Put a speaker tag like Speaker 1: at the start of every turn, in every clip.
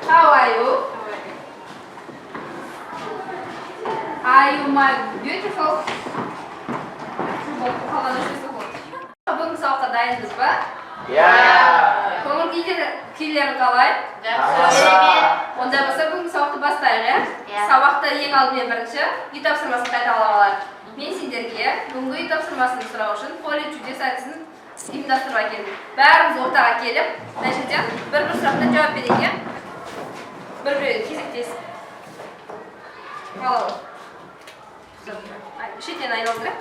Speaker 1: How are you? Are you my beautiful? Бүгін сабаққа дайынсыз ба? Көңіл күйлерің қалай? Онда болса бүгін сабақты бастайық, Сабақты ең алдымен бірінші үй тапсырмасын қайталап алайық. Мен сендерге бүгінгі үй тапсырмасын сұрау үшін поле чудес әдісін ұйымдастыруға келдім. Бәріміз ортаға келіп, мына жерден бір-бір сұрақтан жауап берейік. Бір-бір кезектесіп. Ал. Шеттен айналдырайық.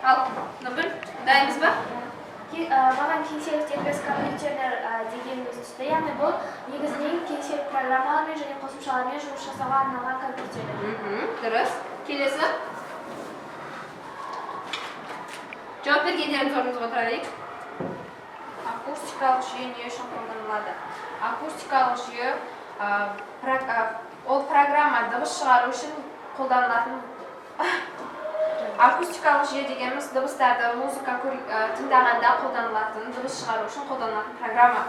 Speaker 1: Ал, Нұргүл, дайынбыз ба?
Speaker 2: Маған кеңселік дербес компьютерлер дегеніміз түсті. Яғни бұл негізінен кеңселік программалармен және қосымшалармен жұмыс жасауға арналған компьютерлер.
Speaker 1: Дұрыс. Келесі. Жауап бергендеріңіз орныңызға отыра берейік.
Speaker 3: Акустикалық жүйе не үшін қолданылады? Акустикалық жүйе ол программа дыбыс шығару үшін қолданылатын. Акустикалық жүйе дегеніміз дыбыстарды музыка тыңдағанда қолданылатын, дыбыс шығару үшін қолданылатын программа.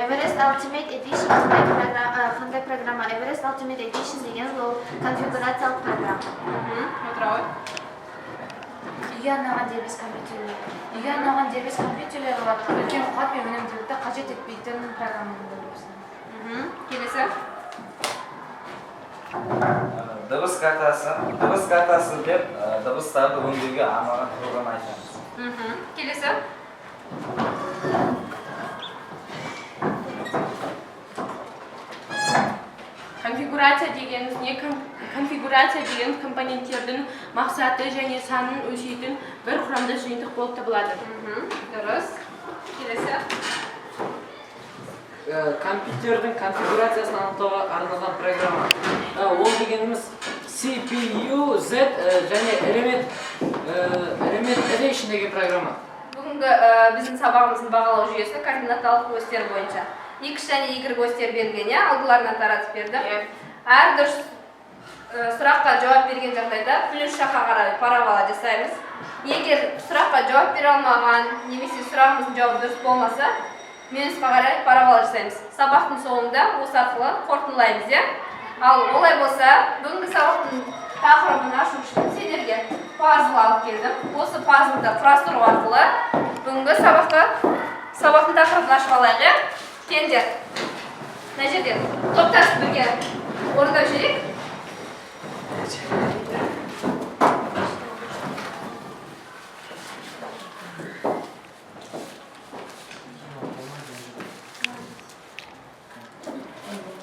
Speaker 2: Everest Ultimate Edition қандай программа? Everest Ultimate Edition деген ол конфигурациялық программа.
Speaker 1: Отыра ой.
Speaker 3: Үйге арналған дербес компьютерлер. Үйге арналған дербес компьютерлер олар үлкен қуат пен өнімділікті қажет етпейтін программалар.
Speaker 1: Келесі.
Speaker 4: Дыбыс картасы деп дыбыстарды өңдеуге арналған құрылғыны айтамыз.
Speaker 1: Келесі.
Speaker 3: Конфигурация деген компоненттердің мақсаты және санын өлшейтін бір құрамдас жиынтық болып табылады.
Speaker 1: Дұрыс. Келесі.
Speaker 5: Компьютердің конфигурациясын анықтауға арналған программа. Ол дегеніміз CPU, Z және элемент Addition деген программа.
Speaker 1: Бүгінгі біздің сабағымыздың бағалау жүйесі координаталық осьтер бойынша. X және Y осьтер берілген, алдыларынан таратып берді. Әр дұрыс сұраққа жауап берген жағдайда плюс жаққа қарай парабола жасаймыз. Егер сұраққа жауап бере алмаған, немесе сұрағымыздың жауабы дұрыс болмаса, минусқа қарай парабола жасаймыз. Сабақтың соңында осы арқылы қорытындылаймыз. Ал олай болса, бүгінгі сабақтың тақырыбын ашу үшін сендерге пазл алып келдім. Осы пазлды құрастыру арқылы бүгінгі сабақтың тақырыбын ашып алайық. Келіңдер. Мына жерде топтасып бірге орындап жүрейік.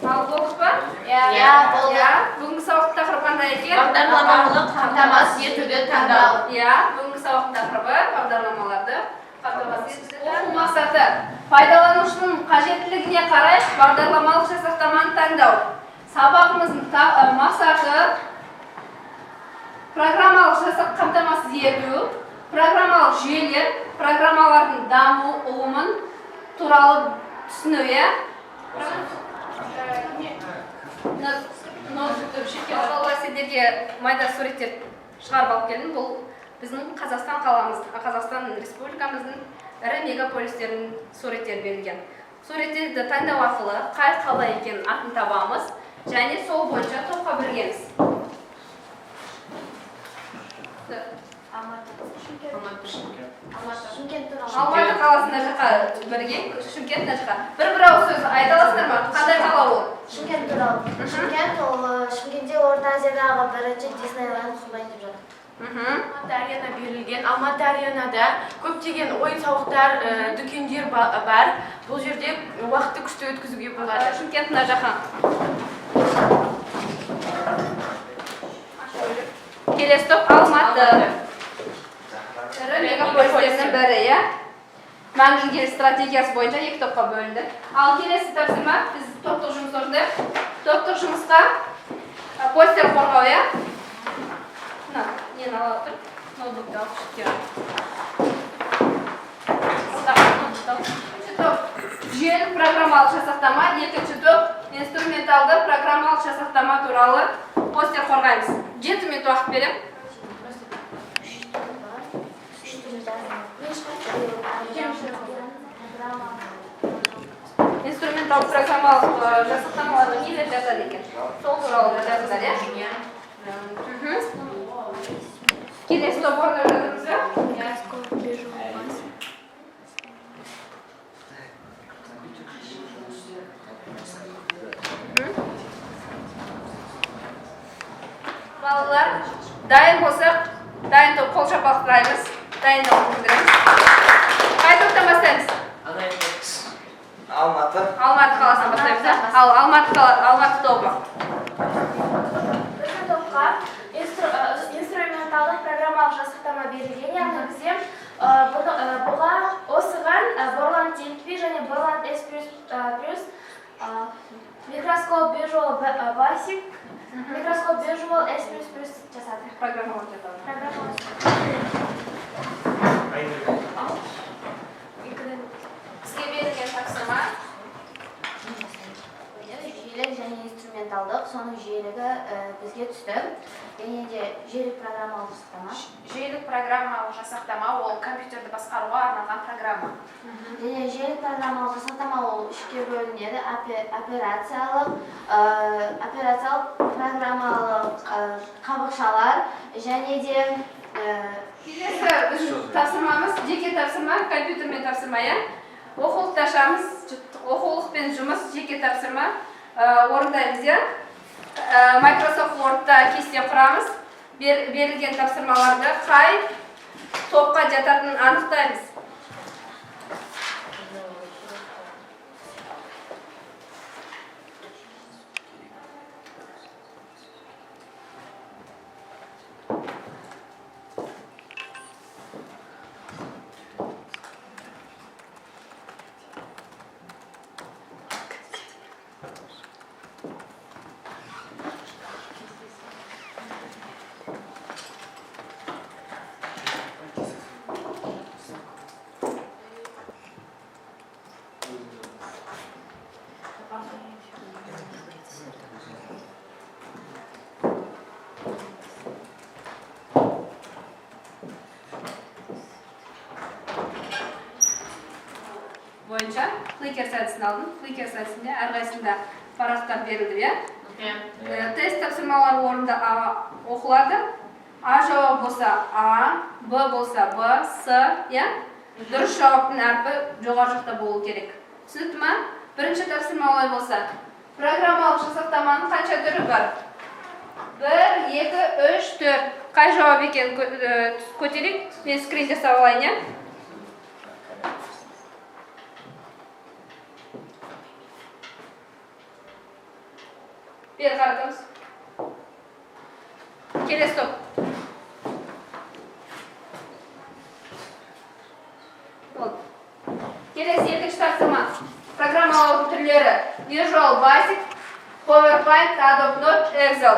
Speaker 1: Ал болдық па?
Speaker 2: болды.
Speaker 1: Бүгінгі сабақтың тақырыбы қандай екен?
Speaker 3: Бағдарламалық қамтамасыз етуді таңдау.
Speaker 1: Бүгінгі сабақтың тақырыбы бағдарламаларды қамтамасыз етуді оқу мақсаты. Пайдаланушының қажеттілігіне қарай бағдарламалық жасақтаманы таңдау. Сабағымыздың мақсаты программалық жасақ қамтамасыз ету, программалық жүйелер, программалардың даму ұғымын туралы түсіну. Сендерге майда суреттер шығарып алып келдім. Бұл біздің Қазақстан Республикамыздың ірі мегаполистерінің суреттері берілген. Суреттерді таңдау арқылы қай қала екенін атын табамыз және сол бойынша топқа біргеміз. Алматы қаласында жаққа бірге, Шымкент жаққа. Бір ауыз сөз айта аласыңдар ма? Қандай қала ол?
Speaker 2: Шымкент туралы. Шымкентте Орта Азиядағы бірінші Диснейленд құрылайын деп жатыр.
Speaker 3: Алматы арена берілген. Алматы аренада көптеген ойын-сауықтар, дүкендер бар. Бұл жерде уақытты күшті өткізуге болады.
Speaker 1: Шымкент мына жаққа. Келесі топ Алматы. Ірі мегаполистерінің бірі, мәңгілік ел стратегиясы бойынша екі топқа бөлінді. Ал келесі тапсырма біз топтық жұмыс орындайық. Топтық жұмысқа постер қорғау, нені ала отыр? Ноутбукты алып шыққан. Үшінші топ жүйелік программалық жасақтама, екінші топ инструменталды программалық жасақтама туралы постер қорғаймыз. 7 минут уақыт берем. экспериментал программалық жасақтамалардың нелер жатады екен. Сол туралы жазыңдар, иә? Келесі топ орындап жатырмыз ба?
Speaker 2: Микроскоп, Visual Basic.
Speaker 1: Балалар, дайын болсақ, дайын топ қол шапалақтаймыз, дайындық білдіреміз. Қай топтан бастаймыз?
Speaker 4: Алматы.
Speaker 1: Алматы қаласынан бастаймыз, ал Алматы тобы.
Speaker 2: Біздің топқа инструменталдық программалық жасақтама берілген, яғни бізде осыған Borland TNP және Borland S++ микроскоп Visual Basic, микроскоп Visual S++ жасады.
Speaker 1: Программалық жатады. Бізге берілген тапсырма.
Speaker 6: Жүйелік және инструменталдық, соның жүйелігі бізге түсті. Және де жүйелік программалық жасақтама.
Speaker 3: Жүйелік программалық жасақтама ол компьютерді басқаруға арналған программа.
Speaker 6: Және жүйелік программалық жасақтама ол үшке бөлінеді. Операциялық программалық қабықшалар және де
Speaker 1: Келесі біздің тапсырмамыз, жеке тапсырма, компьютермен тапсырма, иә? Оқулықты ашамыз, оқулықпен жұмыс, жеке тапсырма орындаймыз, иә? Microsoft Word'да кесте құрамыз, берілген тапсырмаларды қай топқа жататынын анықтаймыз. Бойынша кликер сәтісін алдым. Кликер сәтісінде әрқайсында парақтар берілді, иә? Тест тапсырмалары орында оқылады. А жауап болса А, Б болса Б, С, иә? Дұрыс жауаптың әрпі жоғары жақта болу керек. Түсінікті ма? Бірінші тапсырма олай болса, программалық жасақтаманың қанша түрі бар? 1, 2, 3, 4. Қай жауап екенін көтерейік? Мен скринде сауалайын, иә? Бері қаратамыз. Келесі топ. Келесі екінші тапсырма. Программалаудың түрлері Visual Basic, PowerPoint, Adobe Note, Excel.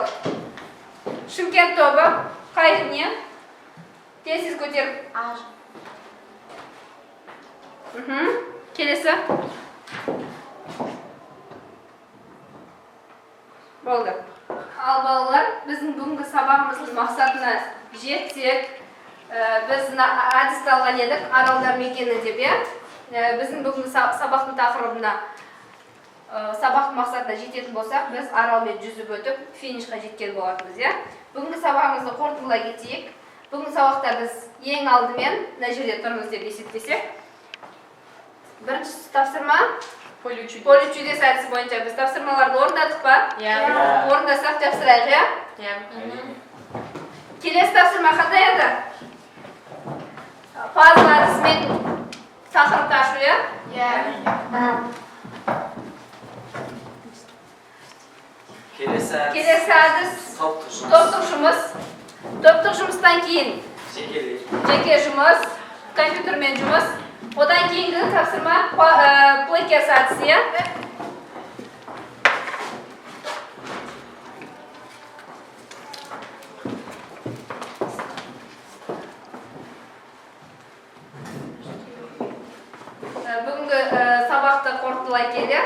Speaker 1: Шымкент тобы қай не? Тез көтеріп. Келесі. Болды. Ал балалар, біздің бүгінгі сабағымыздың мақсатына жетсек, біз әдісті алған едік, аралдар мекені деп, иә? Біздің бүгінгі сабақтың тақырыбына, сабақтың мақсатына жететін болсақ, біз аралмен жүзіп өтіп, финишқа жеткен болатынбыз, иә? Бүгінгі сабағымызды қорытындылай кетейік. Бүгінгі сабақта біз ең алдымен мына жерде тұрмыз деп есептесек. Бірінші тапсырма поле чудес әдісі бойынша біз тапсырмаларды орындадық па? Орындасақ тапсырайық, иә? Келесі тапсырма қандай еді? Пазл әдісімен тақырыпты ашу, иә? Келесі әдіс топтық жұмыс. Топтық жұмыстан кейін жеке жұмыс, компьютермен жұмыс. Одан кейінгі тапсырма плейкер әдісі, иә? Бүгінгі сабақты қорытындылай келе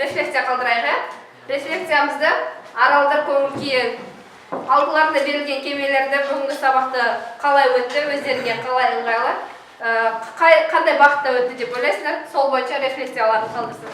Speaker 1: рефлексия қалдырайық. Рефлексиямызды аралдар көңіл-күйі алдыларында берілген кемелерді бүгінгі сабақты қалай өтті, өздеріне қалай ыңғайлы қандай бағытта өтті деп ойлайсыздар? Сол бойынша рефлексияларын қалдырсыздар.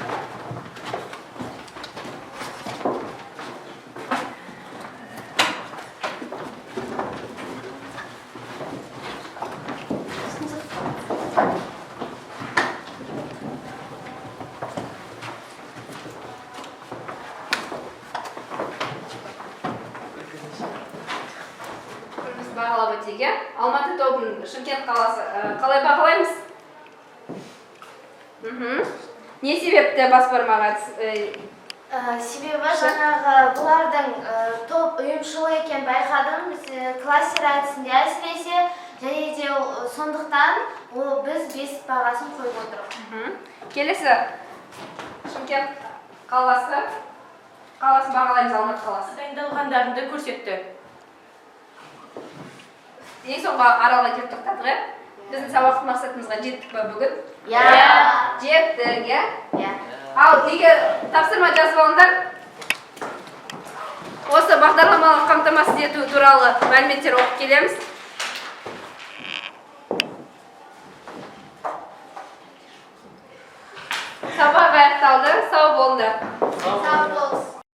Speaker 1: Бағалап өтеге. Алматы тобын Шымкент қаласы қалай бағалаймыз? Не себепті бас бармаға?
Speaker 2: Себебі жаңағы бұлардың топ ұйымшыл екен байқадым. Кластер әдісінде әсіресе және де сондықтан біз 5 бағасын қойып отырмыз.
Speaker 1: Келесі Шымкент қаласы бағалаймыз, Алматы қаласы.
Speaker 3: Дайындалғандарында көрсетті.
Speaker 1: Ең соңғы аралға келіп тоқтадық, е? Біздің сабақ мақсатымызға жеттік па бүгін? Жеттік, е? Ал егер тапсырма жазып алыңдар, осы бағдарламалық қамтамасыз ету туралы мәліметтер оқып келеміз. Сабақ аяқталды, сау болыңдар.